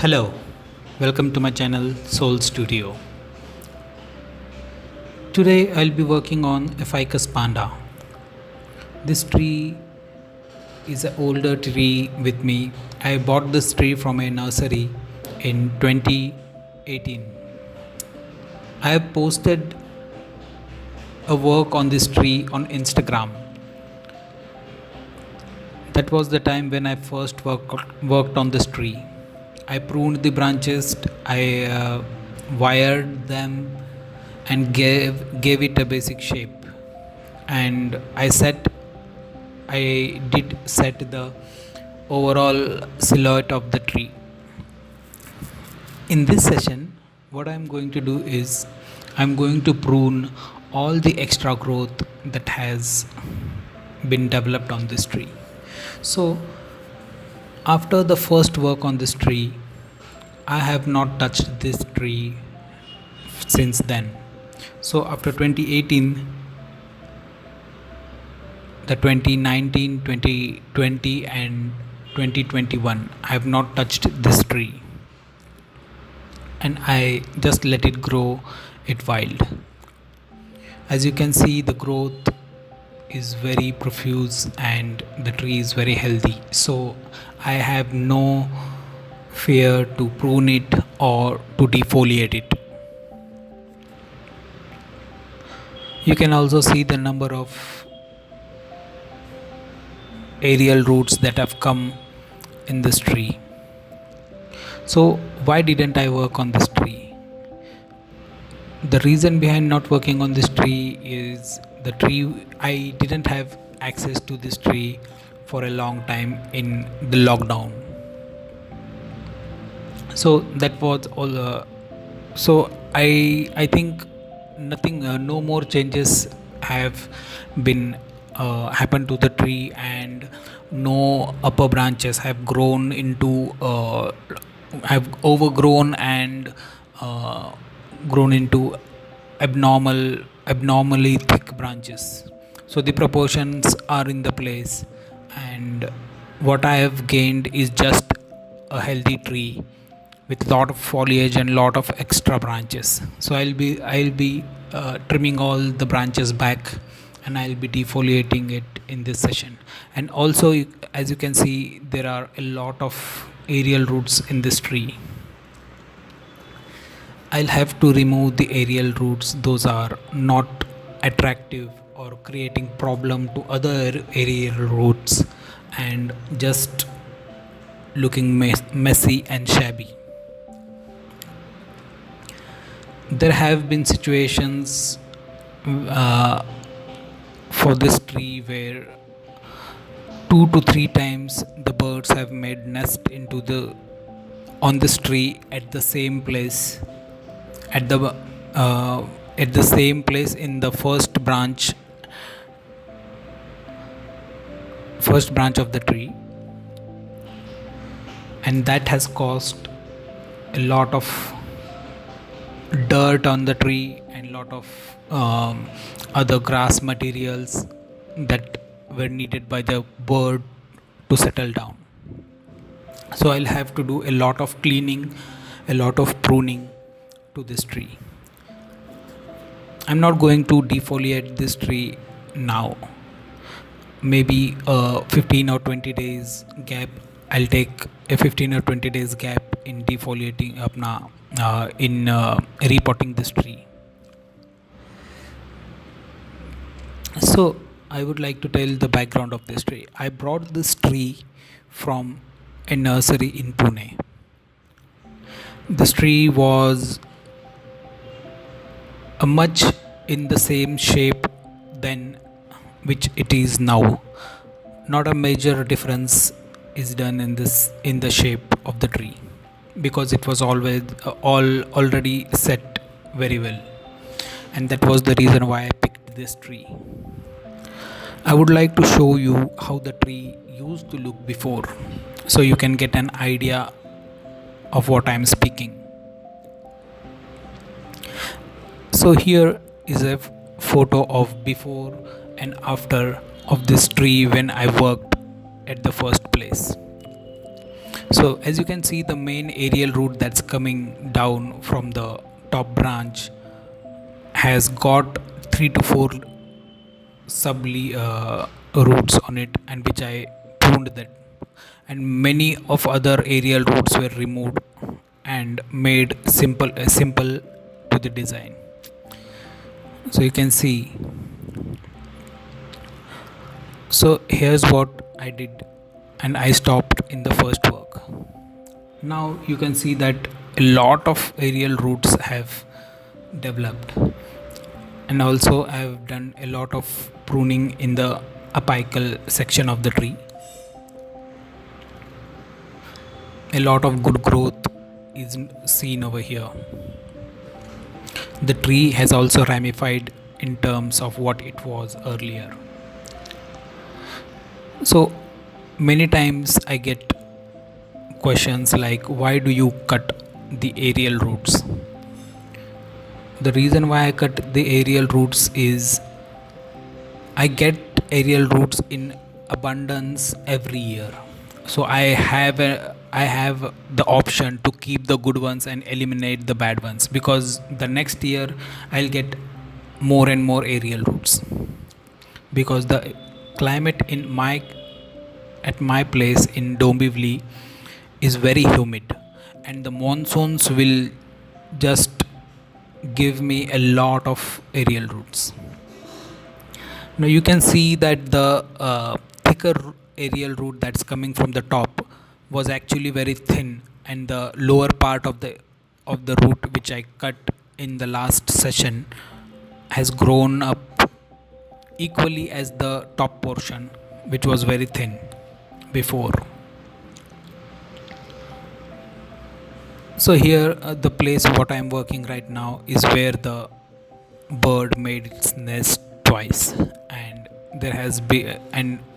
Hello, welcome to my channel Soul Studio. Today I'll be working on a Ficus panda. This tree is an older tree with me. I bought this tree from a nursery in 2018. I have posted a work on this tree on Instagram. That was the time when I first worked on this tree. I pruned the branches, I wired them and gave it a basic shape, and I did set the overall silhouette of the tree. In this session, what I'm going to do is I'm going to prune all the extra growth that has been developed on this tree. So after the first work on this tree, I have not touched this tree since then. So after 2018, the 2019, 2020 and 2021, I have not touched this tree, and I just let it grow it wild. As you can see, the growth is very profuse and the tree is very healthy, so I have no fear to prune it or to defoliate it. You can also see the number of aerial roots that have come in this tree. So why didn't I work on this tree? The reason behind not working on this tree is I didn't have access to this tree for a long time in the lockdown. So that was all. So I think no more changes have been happened to the tree, and no upper branches have grown into have overgrown and grown into abnormally thick branches. So the proportions are in the place, and what I have gained is just a healthy tree with lot of foliage and lot of extra branches. So I'll be trimming all the branches back, and I'll be defoliating it in this session. And also, as you can see, there are a lot of aerial roots in this tree. I'll have to remove the aerial roots. Those are not attractive or creating problem to other aerial roots and just looking messy and shabby. There have been situations for this tree where 2 to 3 times the birds have made nest on this tree at the same place, at the same place in the first branch of the tree, and that has caused a lot of dirt on the tree and lot of other grass materials that were needed by the bird to settle down. So I'll have to do a lot of cleaning, a lot of pruning to this tree. I'm not going to defoliate this tree now. Maybe 15 or 20 days gap. I'll take a 15 or 20 days gap in defoliating in repotting this tree. So I would like to tell the background of this tree. I brought this tree from a nursery in Pune. This tree was much in the same shape than which it is now. Not a major difference is done in the shape of the tree, because it was already set very well, and that was the reason why I picked this tree. I would like to show you how the tree used to look before, so you can get an idea of what I am speaking. So here is a photo of before and after of this tree when I worked at the first place. So as you can see, the main aerial root that's coming down from the top branch has got 3 to 4 sub roots on it, and which I pruned that, and many of other aerial roots were removed and made simple to the design. So you can see. So here's what I did, and I stopped in the first work. Now you can see that a lot of aerial roots have developed, and also I have done a lot of pruning in the apical section of the tree. A lot of good growth is seen over here. The tree has also ramified in terms of what it was earlier. So many times I get questions like, why do you cut the aerial roots? The reason why I cut the aerial roots is I get aerial roots in abundance every year. So I have the option to keep the good ones and eliminate the bad ones, because the next year I'll get more and more aerial roots, because the climate at my place in Dombivli is very humid, and the monsoons will just give me a lot of aerial roots. Now you can see that the thicker aerial root that's coming from the top was actually very thin, and the lower part of the root which I cut in the last session has grown up equally as the top portion, which was very thin before. So here the place what I am working right now is where the bird made its nest twice, and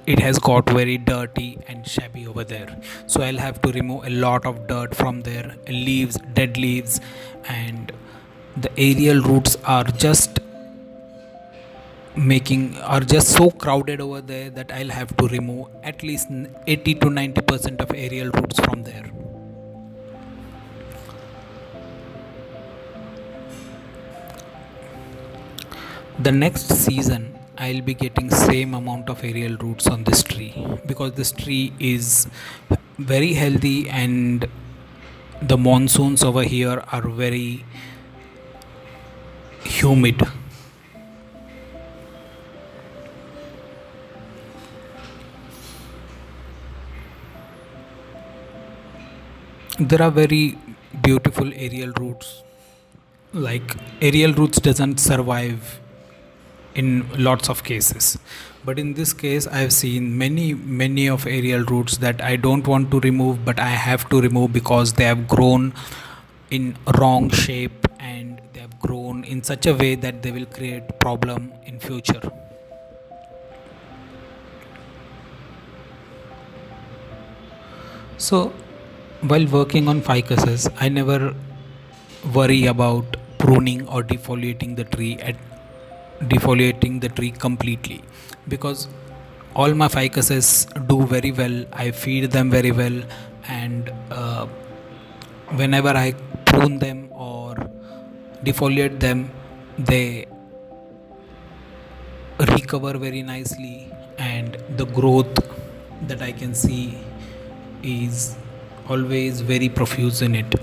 it has got very dirty and shabby over there. So I'll have to remove a lot of dirt from there, leaves, dead leaves, and the aerial roots are just so crowded over there that I'll have to remove at least 80 to 90% of aerial roots from there. The next season I'll be getting same amount of aerial roots on this tree, because this tree is very healthy and the monsoons over here are very humid. There are very beautiful aerial roots. Like, aerial roots doesn't survive in lots of cases, but in this case I have seen many of aerial roots that I don't want to remove, but I have to remove because they have grown in wrong shape, and they have grown in such a way that they will create problem in future. So while working on ficuses, I never worry about pruning or defoliating the tree completely, because all my ficuses do very well. I feed them very well, and whenever I prune them or defoliate them, they recover very nicely, and the growth that I can see is always very profuse in it.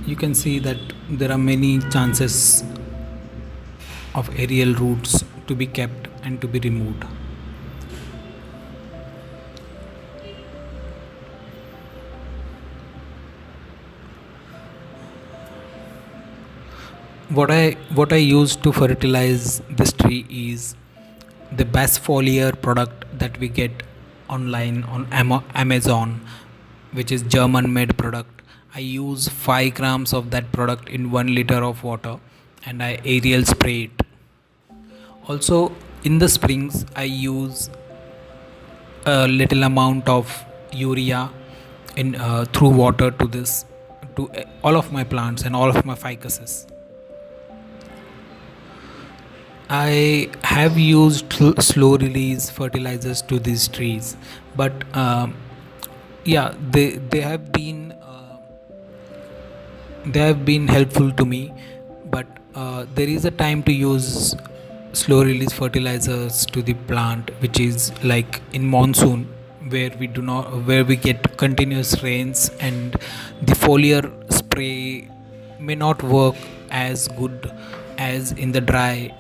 You can see that there are many chances of aerial roots to be kept and to be removed. What I use to fertilize this tree is the best foliar product that we get online on Amazon, which is German made product. I use 5 grams of that product in 1 liter of water, and I aerial spray it. Also in the springs I use a little amount of urea in through water to all of my plants and all of my ficuses. I have used slow release fertilizers to these trees, but yeah, they have been helpful to me. But there is a time to use slow release fertilizers to the plant, which is like in monsoon, where we get continuous rains, and the foliar spray may not work as good as in the dry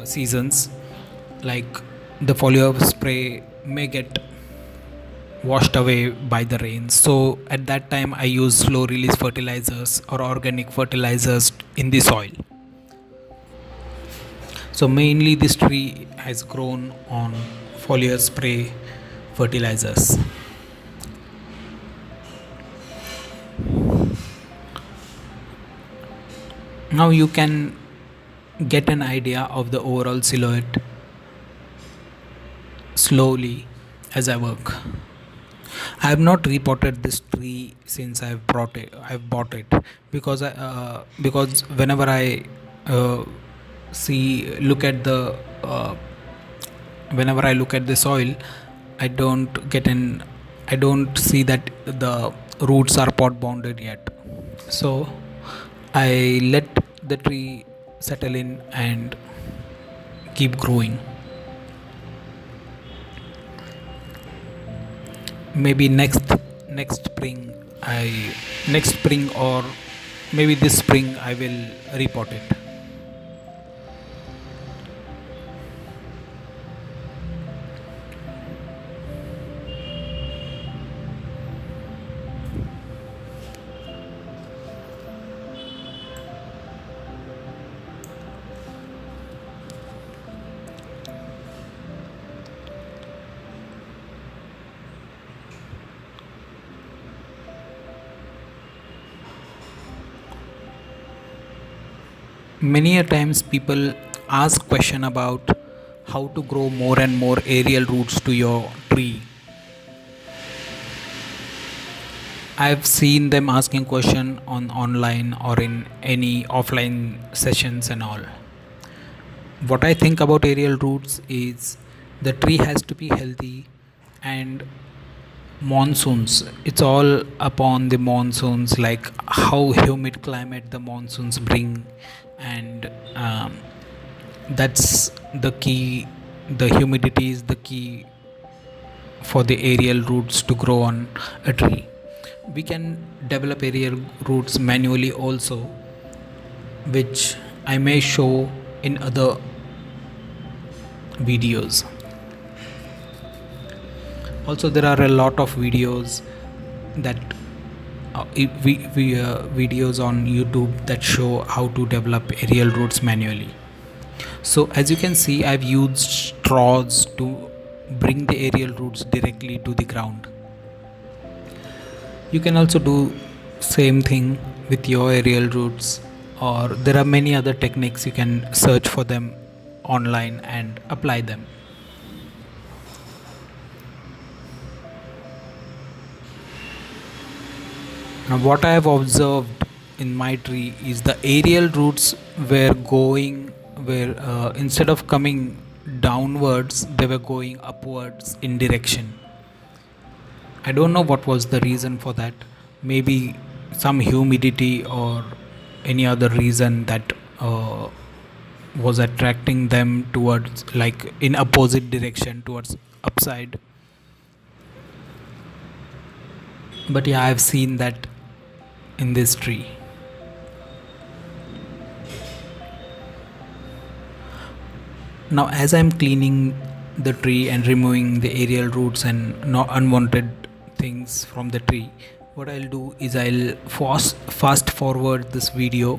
seasons. Like the foliar spray may get washed away by the rain. So at that time, I use slow release fertilizers or organic fertilizers in the soil. So mainly, this tree has grown on foliar spray fertilizers. Now you can get an idea of the overall silhouette slowly as I work. I have not repotted this tree since I've bought it because whenever I uh, see look at the whenever I look at the soil, I don't get an I don't see that the roots are pot bounded yet. So I let the tree settle in and keep growing. Maybe next spring I next spring, or maybe this spring, I will repot it. Many a times people ask question about how to grow more and more aerial roots to your tree. I've seen them asking question on online or in any offline sessions and all. What I think about aerial roots is the tree has to be healthy, and monsoons, it's all upon the monsoons, like how humid climate the monsoons bring. And that's the key. The humidity is the key for the aerial roots to grow on a tree. We can develop aerial roots manually also, which I may show in other videos. Also, there are a lot of videos that videos on YouTube that show how to develop aerial roots manually. So as you can see, I've used straws to bring the aerial roots directly to the ground. You can also do same thing with your aerial roots, or there are many other techniques. You can search for them online and apply them. Now, what I have observed in my tree is the aerial roots were going where instead of coming downwards, they were going upwards in direction. I don't know what was the reason for that. Maybe some humidity or any other reason that was attracting them towards, like, in opposite direction towards upside. But yeah, I've seen that in this tree. Now, as I'm cleaning the tree and removing the aerial roots and no unwanted things from the tree, what I'll do is I'll fast forward this video,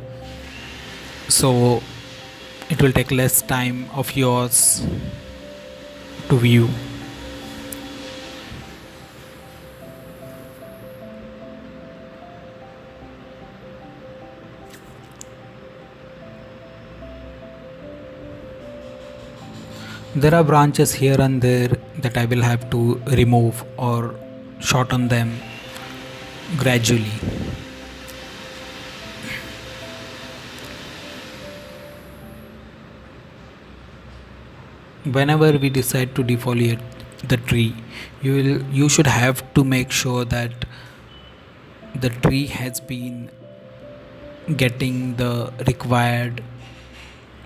so it will take less time of yours to view. There are branches here and there that I will have to remove or shorten them gradually. whenever we decide to defoliate the tree, you should have to make sure that the tree has been getting the required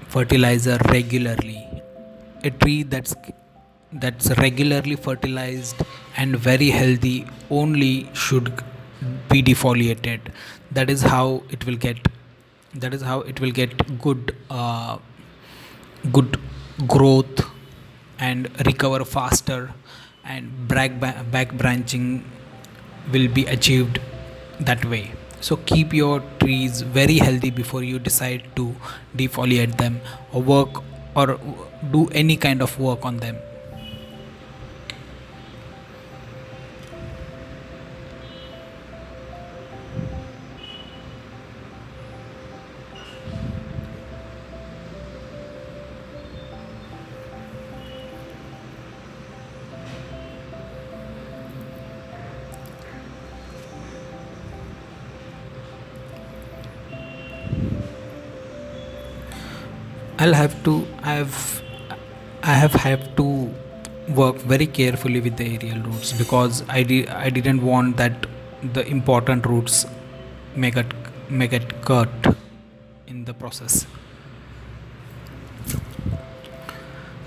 fertilizer regularly. A tree that's regularly fertilized and very healthy only should be defoliated. That is how it will get. That is how it will get good growth and recover faster, and back branching will be achieved that way. So keep your trees very healthy before you decide to defoliate them or work or do any kind of work on them. I'll have to I have had to work very carefully with the aerial roots because I didn't want that the important roots may get cut in the process.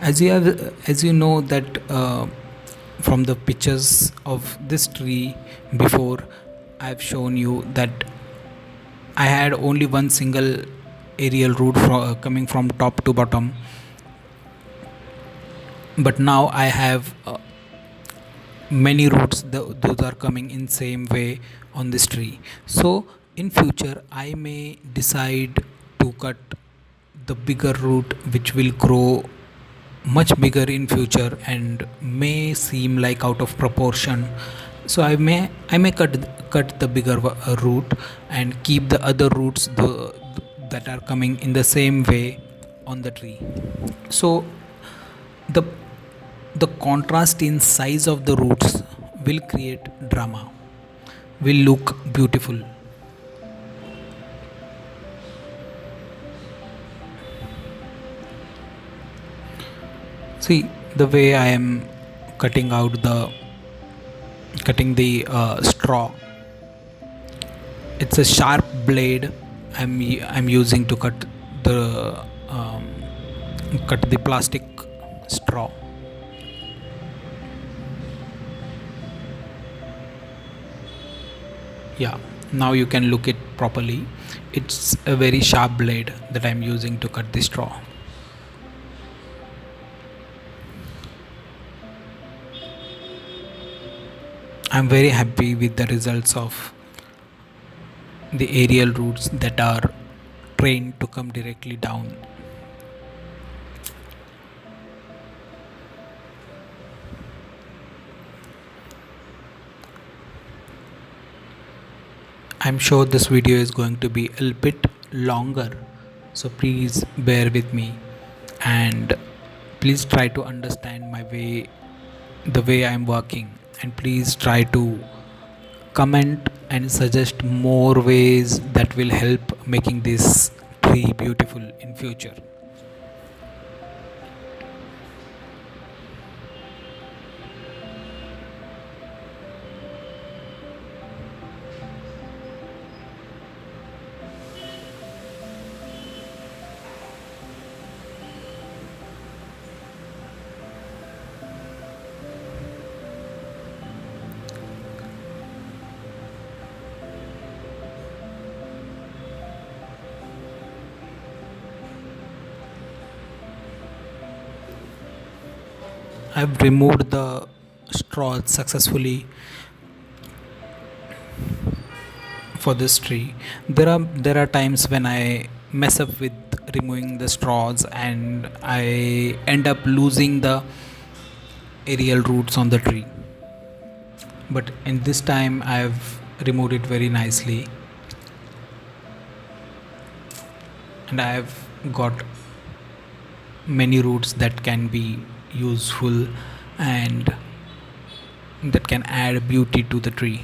As you know that from the pictures of this tree before, I've shown you that I had only one single aerial root coming from top to bottom, but now I have many roots. Those are coming in same way on this tree. So in future I may decide to cut the bigger root which will grow much bigger in future and may seem like out of proportion. So I may cut the bigger root and keep the other roots that are coming in the same way on the tree. So the the contrast in size of the roots will create drama, will look beautiful. See the way I am cutting out the cutting the straw. It's a sharp blade I'm using to um, cut the plastic straw. Yeah, now you can look it properly. It's a very sharp blade that I'm using to cut the straw. I'm very happy with the results of the aerial roots that are trained to come directly down. I'm sure this video is going to be a little bit longer, so please bear with me and please try to understand the way I'm working, and please try to comment and suggest more ways that will help making this tree beautiful in future. I've removed the straw successfully for this tree. There are times when I mess up with removing the straws and I end up losing the aerial roots on the tree. But in this time I've removed it very nicely and I've got many roots that can be useful and that can add beauty to the tree.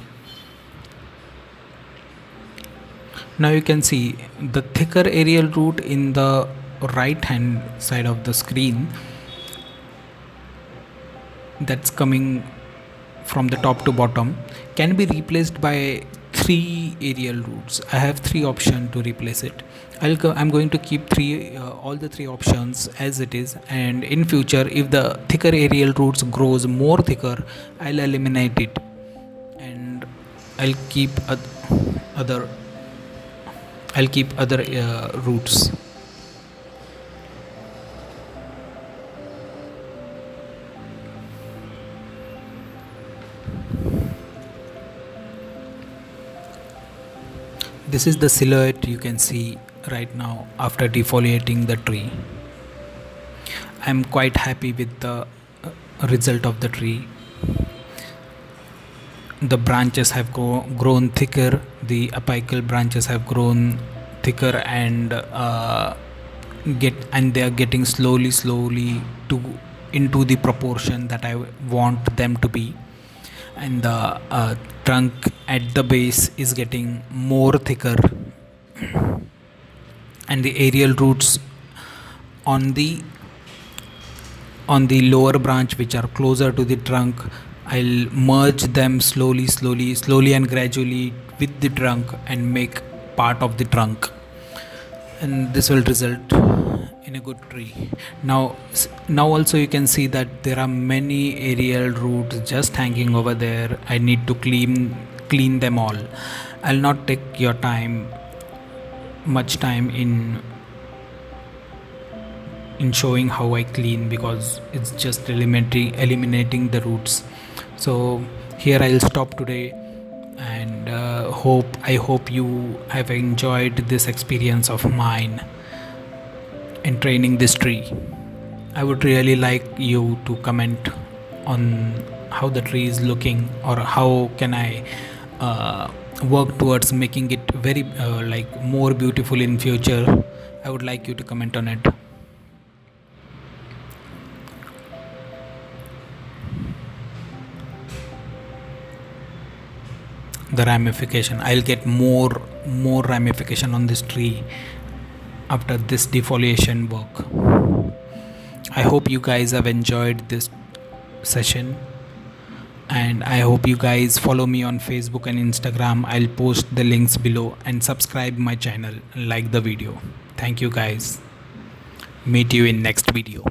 Now you can see the thicker aerial root in the right hand side of the screen that's coming from the top to bottom can be replaced by 3 aerial roots. I have 3 options to replace it. I'm going to keep all the 3 options as it is, and in future if the thicker aerial roots grows more thicker, I'll eliminate it, and I'll keep other roots. This is the silhouette you can see right now after defoliating the tree. I'm quite happy with the result of the tree. The branches have grown thicker, the apical branches have grown thicker, and they are getting slowly to into the proportion that I want them to be, and the trunk at the base is getting more thicker, and the aerial roots on the lower branch which are closer to the trunk, I'll merge them slowly and gradually with the trunk and make part of the trunk, and this will result in a good tree. Now also you can see that there are many aerial roots just hanging over there. I need to clean them all. I'll not take much time in showing how I clean, because it's just eliminating the roots. So here I'll stop today, and I hope you have enjoyed this experience of mine in training this tree. I would really like you to comment on how the tree is looking, or how can I work towards making it very more beautiful in future. I would like you to comment on it. The ramification, I'll get more ramification on this tree after this defoliation work. I hope you guys have enjoyed this session, and I hope you guys follow me on Facebook and Instagram. I'll post the links below, and subscribe my channel and like the video. Thank you guys. Meet you in next video.